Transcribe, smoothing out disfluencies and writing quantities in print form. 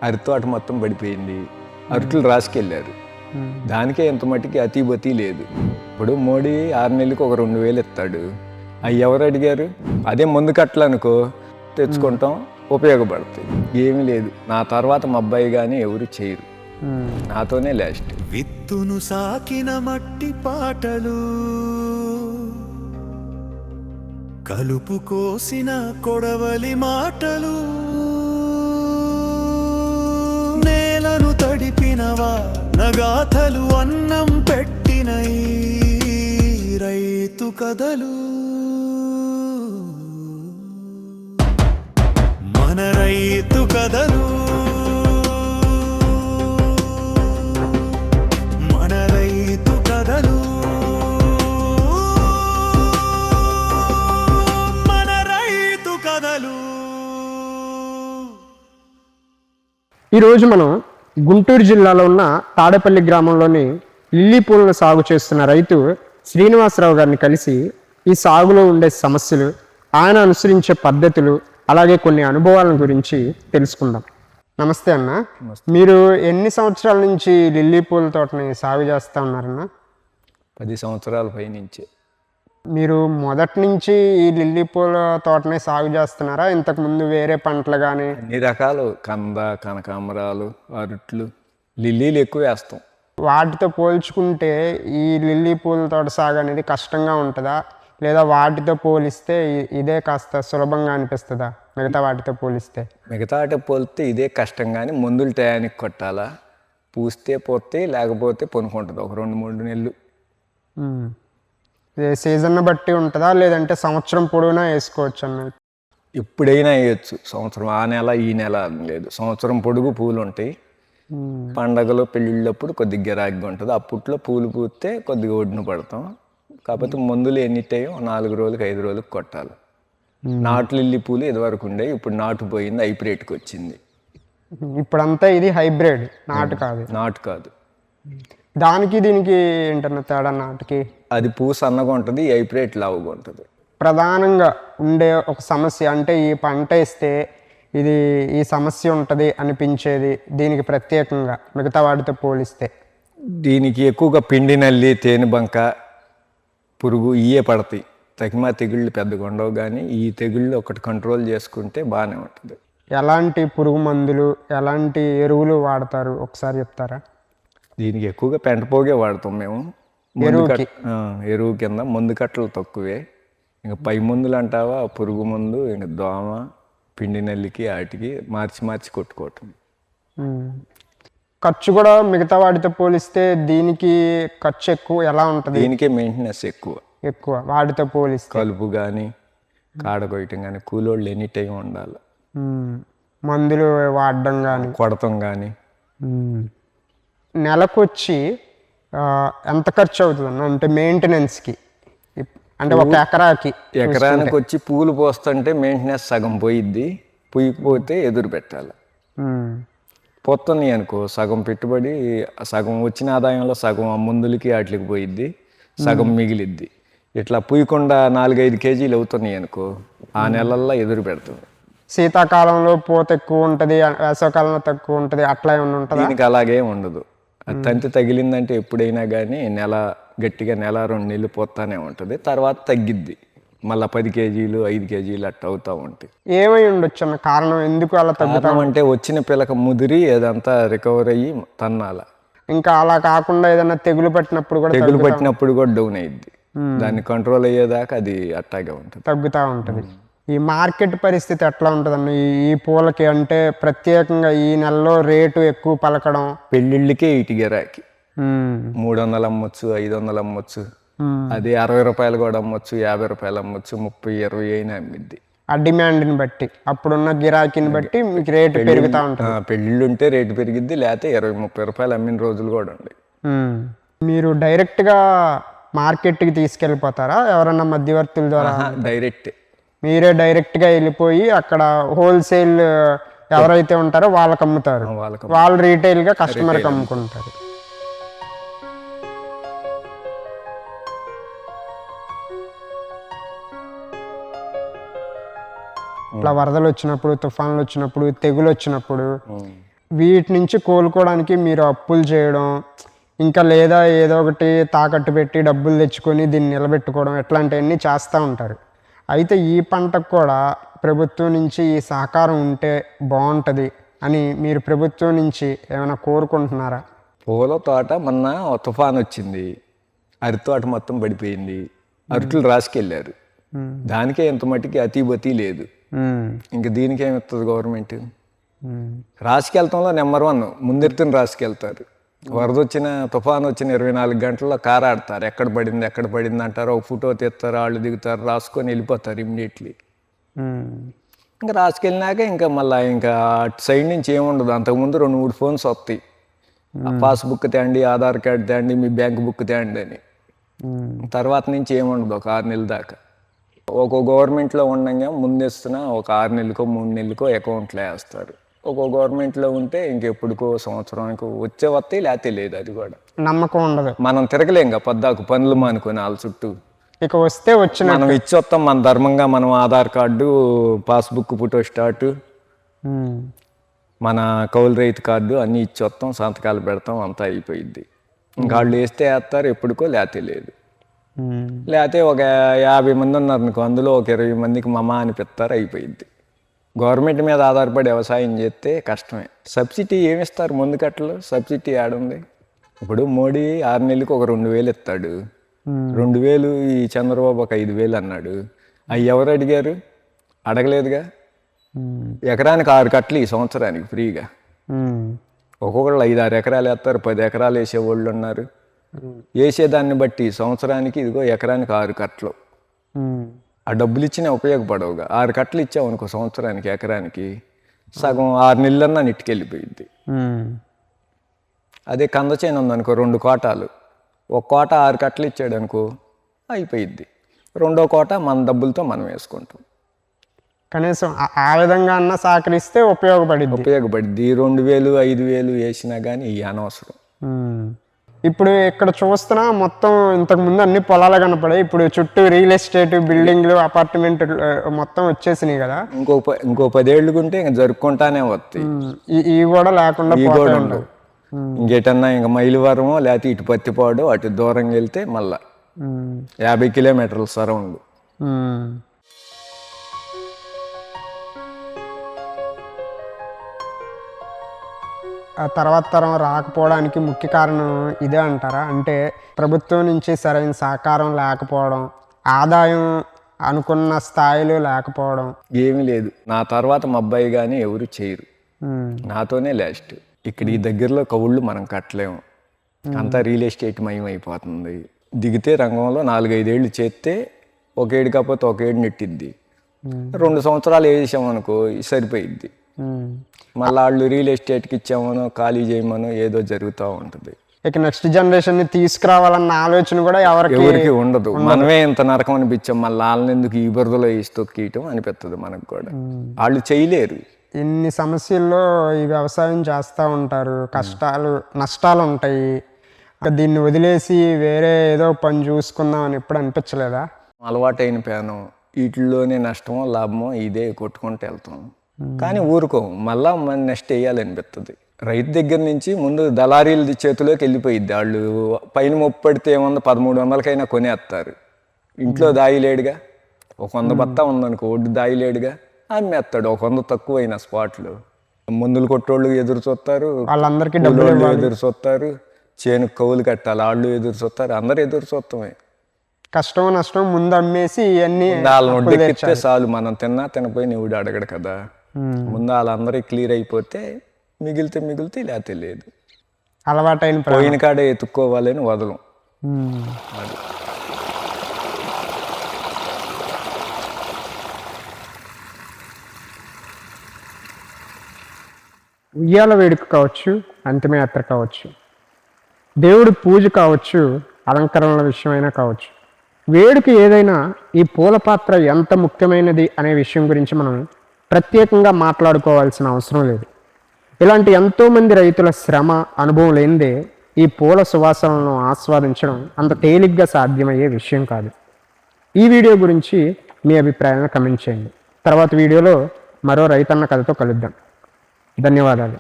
అరటి తోట మొత్తం పడిపోయింది, అరట్లు రాసుకెళ్ళారు. దానికే ఇంత మట్టికి అతీబతి లేదు. ఇప్పుడు మోడీ 6 నెలలకు ఒక 2,000 ఇస్తాడు. అవి ఎవరు అడిగారు? అదే ముందు కట్టలనుకో తెచ్చుకుంటాం, ఉపయోగపడతాయి. ఏమీ లేదు. నా తర్వాత మా అబ్బాయి కానీ ఎవరు చేయరు, నాతోనే లాస్ట్. విత్తును సాకిన మట్టి పాటలు, కలుపు కోసిన కొడవలి మాటలు, నేలను తడిపినవా నగాథలు, అన్నం పెట్టిన ఈ రైతు కథలు, మన రైతు కథలు, మన రైతు కథలు, మన రైతు కథలు. ఈరోజు మనం గుంటూరు జిల్లాలో ఉన్న తాడేపల్లి గ్రామంలోని లిల్లీ పూలను సాగు చేస్తున్న రైతు శ్రీనివాసరావు గారిని కలిసి ఈ సాగులో ఉండే సమస్యలు, ఆయన అనుసరించే పద్ధతులు, అలాగే కొన్ని అనుభవాల గురించి తెలుసుకుందాం. నమస్తే అన్న. మీరు ఎన్ని సంవత్సరాల నుంచి లిల్లీ పూల తోటని సాగు చేస్తూ ఉన్నారన్న? 10 సంవత్సరాల పైనుంచి. మీరు మొదటి నుంచి ఈ లిల్లీ పూల తోటని సాగు చేస్తున్నారా? ఇంతకుముందు వేరే పంటలు కానీ? అన్ని రకాలు, కంద, కనకాంబరాలు, అరట్లు, లిల్లీలు ఎక్కువ వేస్తాం. వాటితో పోల్చుకుంటే ఈ లిల్లీ పూల తోట సాగు అనేది కష్టంగా ఉంటుందా, లేదా వాటితో పోలిస్తే ఇదే కాస్త సులభంగా అనిపిస్తుందా మిగతా వాటితో పోలిస్తే? మిగతా పోలిస్తే ఇదే కష్టం, కానీ మందులు టయానికి కొట్టాలా. పూస్తే పోతే, లేకపోతే పొనుకుంటుంది ఒక 2-3 నెలలు. సీజన్ బట్టి ఉంటుందా, లేదంటే సంవత్సరం పొడవునా వేసుకోవచ్చు అన్నది? ఎప్పుడైనా వేయచ్చు. సంవత్సరం ఆ నెల ఈ నెల అని లేదు, సంవత్సరం పొడుగు పూలు ఉంటాయి. పండగలు, పెళ్ళిళ్ళప్పుడు కొద్దిగా గిరాకీగా ఉంటుంది. అప్పట్లో పూలు పూస్తే కొద్దిగా ఒడ్డున పడతాం. కాకపోతే మందులు ఎన్ని టైం 4 రోజులకు 5 రోజులకు కొట్టాలి. నాటు లిల్లీ పూలు ఇదివరకు ఉండేవి, ఇప్పుడు నాటు పోయింది, హైబ్రిడ్కి వచ్చింది. ఇప్పుడంతా ఇది హైబ్రిడ్, నాటు కాదు. నాటు కాదు. దానికి దీనికి ఏంటన్న తేడా? నాటుకి అది పూ సన్నగా ఉంటుంది, హైబ్రిడ్ లావుగా ఉంటుంది. ప్రధానంగా ఉండే ఒక సమస్య అంటే ఈ పంట వేస్తే ఇది ఈ సమస్య ఉంటుంది అనిపించేది దీనికి ప్రత్యేకంగా మిగతా వాటితో పోలిస్తే? దీనికి ఎక్కువగా పిండి నల్లి, తేనెబంక, పురుగు ఇవే పడతాయి. తగిమా తెగుళ్ళు పెద్దగా ఉండవు, కానీ ఈ తెగుళ్ళు ఒకటి కంట్రోల్ చేసుకుంటే బాగానే ఉంటుంది. ఎలాంటి పురుగు మందులు, ఎలాంటి ఎరువులు వాడతారు ఒకసారి చెప్తారా? దీనికి ఎక్కువగా పెంట పోగే వాడతాం మేము. ఎరువు కింద మందు కట్టలు తక్కువే. ఇంకా పై మందులు అంటావా, పురుగు మందు, ఇంకా దోమ, పిండి నల్లికి వాటికి మార్చి కొట్టుకోవటం. ఖర్చు కూడా మిగతా వాటితో పోలిస్తే దీనికి ఖర్చు ఎక్కువ ఎలా ఉంటుంది? దీనికే మెయింటెనెన్స్ ఎక్కువ వాటితో పోలిస్తే. కలుపు కానీ, కాడ కొయ్యటం కానీ, కూలోళ్ళు ఎనీ టైం ఉండాలి. మందులు వాడడం కానీ, కొడతాం కానీ. నెలకొచ్చి ఎంత ఖర్చు అవుతుంది అంటే మెయింటెనెన్స్కి? అంటే ఒక ఎకరానికి వచ్చి పూలు పోస్తుంటే మెయింటెనెన్స్ సగం పోయిద్ది. పూయకపోతే ఎదురు పెట్టాలి. పోతున్నాయి అనుకో, సగం పెట్టుబడి, సగం వచ్చిన ఆదాయంలో సగం ఆ మందులకి వాటికి పోయిద్ది, సగం మిగిలిద్ది. ఇట్లా పూయకుండా 4-5 కేజీలు అవుతున్నాయి అనుకో, ఆ నెలల్లో ఎదురు పెడుతుంది. శీతాకాలంలో పూత ఎక్కువ ఉంటుంది, వేసవకాలంలో తక్కువ ఉంటుంది, అట్లా ఏమన్నా ఉంటుంది? దీనికి అలాగే ఉండదు. తంతి తగిలిందంటే ఎప్పుడైనా కానీ గట్టిగా 1-2 నెలలు పోతానే ఉంటుంది. తర్వాత తగ్గిద్ది, మళ్ళీ 10 కేజీలు 5 కేజీలు అట్ట అవుతూ ఉంటాయి. ఏమై ఉండొచ్చు అన్న కారణం? ఎందుకు అలా తగ్గుతాం అంటే వచ్చిన పిల్లక ముదిరి ఏదంతా రికవర్ అయ్యి తన్నాల. ఇంకా అలా కాకుండా ఏదైనా తెగులు పట్టినప్పుడు కూడా డౌన్ అయ్యిద్ది. దాన్ని కంట్రోల్ అయ్యేదాకా అది అట్టాగే ఉంటుంది, తగ్గుతూ ఉంటుంది. ఈ మార్కెట్ పరిస్థితి ఎట్లా ఉంటుందన్న ఈ పూలకి? అంటే ప్రత్యేకంగా ఈ నెలలో రేటు ఎక్కువ పలకడం, పెళ్ళిళ్ళకే ఇటు గిరాకి 300 అమ్మొచ్చు, 500 అమ్మొచ్చు. అది 60 రూపాయలు కూడా అమ్మొచ్చు, 50 రూపాయలు అమ్మొచ్చు, 30-20 అయినా అమ్మిద్ది. ఆ డిమాండ్ని బట్టి, అప్పుడున్న గిరాకీని బట్టి మీకు రేటు పెరుగుతూ ఉంటుంది. పెళ్ళిళ్ళు ఉంటే రేటు పెరిగిద్ది, లేకపోతే 20-30 రూపాయలు అమ్మిన రోజులు కూడా ఉన్నాయి. మీరు డైరెక్ట్గా మార్కెట్కి తీసుకెళ్ళిపోతారా, ఎవరన్నా మధ్యవర్తుల ద్వారా? డైరెక్ట్. మీరే డైరెక్ట్గా వెళ్ళిపోయి అక్కడ హోల్సేల్ ఎవరైతే ఉంటారో వాళ్ళకి అమ్ముతారు, వాళ్ళు రీటైల్గా కస్టమర్కి అమ్ముకుంటారు. ఇట్లా వరదలు వచ్చినప్పుడు, తుఫాన్లు వచ్చినప్పుడు, తెగులు వచ్చినప్పుడు వీటి నుంచి కోలుకోవడానికి మీరు అప్పులు చేయడం, ఇంకా లేదా ఏదో ఒకటి తాకట్టు పెట్టి డబ్బులు తెచ్చుకొని దీన్ని నిలబెట్టుకోవడం ఇట్లాంటివన్నీ చేస్తూ ఉంటారు. అయితే ఈ పంటకు కూడా ప్రభుత్వం నుంచి ఈ సహకారం ఉంటే బాగుంటుంది అని మీరు ప్రభుత్వం నుంచి ఏమైనా కోరుకుంటున్నారా? పూల తోట మొన్న తుఫాన్ వచ్చింది, అరటి తోట మొత్తం పడిపోయింది, అరకులు రాసుకెళ్ళారు. దానికే ఇంత మట్టికి అతీబతి లేదు. ఇంక దీనికేమిస్తుంది గవర్నమెంట్? రాసుకెళ్తాంలో నెంబర్ 1 ముందెత్తుని రాసుకెళ్తారు. వరద వచ్చిన తుఫాన్ వచ్చిన 24 గంటల్లో కారాడతారు, ఎక్కడ పడింది అంటారు, ఒక ఫోటో తీస్తారు, వాళ్ళు దిగుతారు, రాసుకొని వెళ్ళిపోతారు ఇమ్మీడియట్లీ. ఇంకా రాసుకెళ్ళినాక ఇంకా మళ్ళీ ఇంకా అటు సైడ్ నుంచి ఏముండదు. అంతకుముందు 2-3 ఫోన్స్ వస్తాయి, పాస్బుక్ తేండి, ఆధార్ కార్డు తేండి, మీ బ్యాంక్ బుక్ తేండి అని. తర్వాత నుంచి ఏముండదు ఒక 6 నెలల దాకా. ఒక్కో గవర్నమెంట్లో ఉండగా ముందేస్తున్నా ఒక 6 నెలలకో 3 నెలలకో అకౌంట్లో వేస్తారు. ఒక్కో గవర్నమెంట్లో ఉంటే ఇంకెప్పుడుకో సంవత్సరానికి వస్తాయి, లేకపోతే లేదు. అది కూడా నమ్మకం ఉండదు. మనం తిరగలేం పొద్దాకు పనులు మానుకొని వాళ్ళ చుట్టూ. ఇక వస్తే వచ్చిన మనం ఇచ్చొస్తాం మన ధర్మంగా. మనం Aadhaar card, passbook, photo start, మన కౌలు రైతు కార్డు అన్నీ ఇచ్చొస్తాం, సంతకాలు పెడతాం, అంతా అయిపోయింది. ఇంకా వాళ్ళు వేస్తే వేస్తారు, ఎప్పుడుకో లేతే లేదు. లేకపోతే ఒక 50 మంది ఉన్నారు అనుకో, అందులో ఒక 20 మందికి మమ అనిపిస్తారు, అయిపోయింది. గవర్నమెంట్ మీద ఆధారపడి వ్యవసాయం చేస్తే కష్టమే. సబ్సిడీ ఏమిస్తారు ముందు కట్టలు? సబ్సిడీ ఏడుంది? ఇప్పుడు మోడీ 6 నెలలకు ఒక 2,000 ఇస్తాడు. 2,000 ఈ చంద్రబాబు ఒక 5,000 అన్నాడు. అవి ఎవరు అడిగారు? అడగలేదుగా. ఎకరానికి 6 కట్టలు ఈ సంవత్సరానికి ఫ్రీగా. ఒక్కొక్కళ్ళు 5-6 ఎకరాలు వేస్తారు, 10 ఎకరాలు వేసేవాళ్ళు ఉన్నారు. వేసేదాన్ని బట్టి సంవత్సరానికి ఇదిగో ఎకరానికి 6 కట్టలు. ఆ డబ్బులు ఇచ్చినా ఉపయోగపడవుగా. 6 కట్టలు ఇచ్చావు అనుకో సంవత్సరానికి, ఎకరానికి సగం 6 నెలలన్నా నెట్టుకెళ్ళిపోయింది. అదే కంద చేను ఉందనుకో, 2 కోటాలు, ఒక కోట 6 కట్టలు ఇచ్చాడు అనుకో, అయిపోయిద్ది. 2వ కోట మన డబ్బులతో మనం వేసుకుంటాం. కనీసం ఆ విధంగా అన్న సహకరిస్తే ఉపయోగపడిద్ది. 2,000 5,000 వేసినా కానీ ఈ అనవసరం. ఇప్పుడు ఇక్కడ చూస్తున్నా మొత్తం ఇంతకు ముందు అన్ని పొలాలు కనపడాయి, ఇప్పుడు చుట్టూ రియల్ ఎస్టేట్, బిల్డింగ్లు, అపార్ట్మెంట్ మొత్తం వచ్చేసినాయి కదా. ఇంకో 10 ఏళ్ళుకుంటే ఇంకా జరుపుకుంటానే వస్తాయి. ఇవి కూడా లేకుండా ఉండవు. ఇంకేటన్నా ఇంకా మైలువరమో లేకపోతే ఇటు పత్తిపాడు అటు దూరంగా వెళ్తే మళ్ళా 50 కిలోమీటర్ల సరౌండ్. ఆ తర్వాత తరం రాకపోవడానికి ముఖ్య కారణం ఇదే అంటారా? అంటే ప్రభుత్వం నుంచి సరైన సహకారం లేకపోవడం, ఆదాయం అనుకున్న స్థాయిలో లేకపోవడం. ఏమీ లేదు. నా తర్వాత మా అబ్బాయి కానీ ఎవరు చేయరు, నాతోనే లాస్ట్. ఇక్కడ ఈ దగ్గరలో కవుళ్ళు మనం కట్టలేము, అంతా రియల్ ఎస్టేట్ మయం అయిపోతుంది. దిగితే రంగంలో 4-5 ఏళ్ళు చేస్తే ఒక ఏడు కాకపోతే ఒక ఏడు నెట్టిద్ది. 2 సంవత్సరాలు వేసామనుకో సరిపోయిద్ది. మళ్ళీ వాళ్ళు రియల్ ఎస్టేట్కి ఇచ్చామనో ఖాళీ చేయమనో ఏదో జరుగుతూ ఉంటుంది. ఇక నెక్స్ట్ జనరేషన్ ని తీసుకురావాలన్న ఆలోచన కూడా ఎవరికి ఉండదు. మనమే ఇంత నరకం అనిపించాం, మళ్ళీ వాళ్ళని ఎందుకు ఈ బురదలో వేసి తొక్కియటం అనిపిస్తుంది మనకు కూడా. వాళ్ళు చేయలేరు. ఇన్ని సమస్యల్లో ఈ వ్యవసాయం చేస్తూ ఉంటారు, కష్టాలు నష్టాలు ఉంటాయి. దీన్ని వదిలేసి వేరే ఏదో పని చూసుకుందాం అని ఎప్పుడు అనిపించలేదా? అలవాటైన పేనం వీటిల్లోనే నష్టమో లాభమో ఇదే కొట్టుకుంటూ వెళ్తాం, కానీ ఊరుకోము. మళ్ళా మన నెక్స్ట్ వేయాలనిపిస్తుంది. రైతు దగ్గర నుంచి ముందు దళారీల చేతిలోకి వెళ్ళిపోయిద్ది. వాళ్ళు పైన మొప్పడితే ఏముంది 1300కైనా కొనేస్తారు. ఇంట్లో దాయిలేడుగా. ఒక 100 బత్తా ఉందనుకో, ఒడ్డు దాయిలేడుగా అమ్మేస్తాడు. ఒక 100 తక్కువైన స్పాట్లు. మందులు కొట్టోళ్ళు ఎదురు చూస్తారు, వాళ్ళందరికీ డబ్బులు ఎదురు చూస్తారు, చేను కవులు కట్టాలి వాళ్ళు ఎదురు చూస్తారు, అందరు ఎదురు చూస్తామే. కష్టం నష్టం ముందు అమ్మేసి ఇవన్నీ వాళ్ళని ఒడ్డెక్కిస్తే చాలు. మనం తిన్నా తినపోయి నువ్వు అడగడు కదా. ముందు వాళ్ళందరూ క్లియర్ అయిపోతే మిగిలితే లేకపోతే లేదు. అలవాటైన పోయిన కాడే ఎత్తుక్కోవాలని వదలం. అది ఉయ్యాల వేడుక కావచ్చు, అంతిమయాత్ర కావచ్చు, దేవుడి పూజ కావచ్చు, అలంకరణల విషయమైనా కావచ్చు, వేడుక ఏదైనా ఈ పూల పాత్ర ఎంత ముఖ్యమైనది అనే విషయం గురించి మనం ప్రత్యేకంగా మాట్లాడుకోవాల్సిన అవసరం లేదు. ఇలాంటి ఎంతోమంది రైతుల శ్రమ అనుభవం లేనిదే ఈ పూల సువాసనలను ఆస్వాదించడం అంత తేలిగ్గా సాధ్యమయ్యే విషయం కాదు. ఈ వీడియో గురించి మీ అభిప్రాయాలను కమెంట్ చేయండి. తర్వాత వీడియోలో మరో రైతన్న కథతో కలుద్దాం. ధన్యవాదాలు.